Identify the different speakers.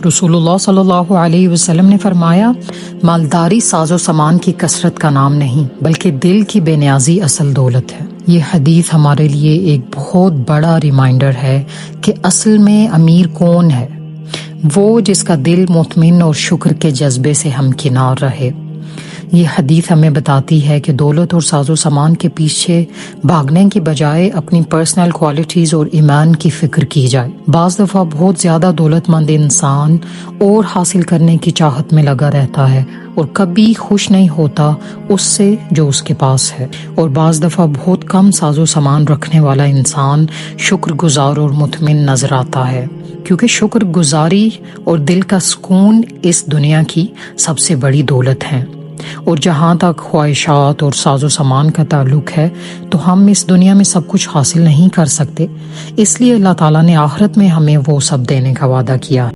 Speaker 1: रसूलुल्लाह सल्लल्लाहु अलैहि वसल्लम ने फरमाया, मालदारी साजो सामान की कसरत का नाम नहीं बल्कि दिल की बेनियाजी असल दौलत है। ये हदीस हमारे लिए एक बहुत बड़ा रिमाइंडर है कि असल में अमीर कौन है, वो जिसका दिल मुतमिन और शुक्र के जज्बे से हमकिनार रहे। ये हदीस हमें बताती है कि दौलत और साजो सामान के पीछे भागने की बजाय अपनी पर्सनल क्वालिटीज़ और ईमान की फ़िक्र की जाए। बाज़ दफ़ा बहुत ज़्यादा दौलतमंद इंसान और हासिल करने की चाहत में लगा रहता है और कभी खुश नहीं होता उससे जो उसके पास है, और बाज़ दफ़ा बहुत कम साजो सामान रखने वाला इंसान शुक्रगुजार और मुतमिन नज़र आता है, क्योंकि शुक्रगुजारी और दिल का सुकून इस दुनिया की सबसे बड़ी दौलत है। और जहाँ तक ख्वाहिशात और साजो सामान का ताल्लुक है तो हम इस दुनिया में सब कुछ हासिल नहीं कर सकते, इसलिए अल्लाह ताला ने आखिरत में हमें वो सब देने का वादा किया।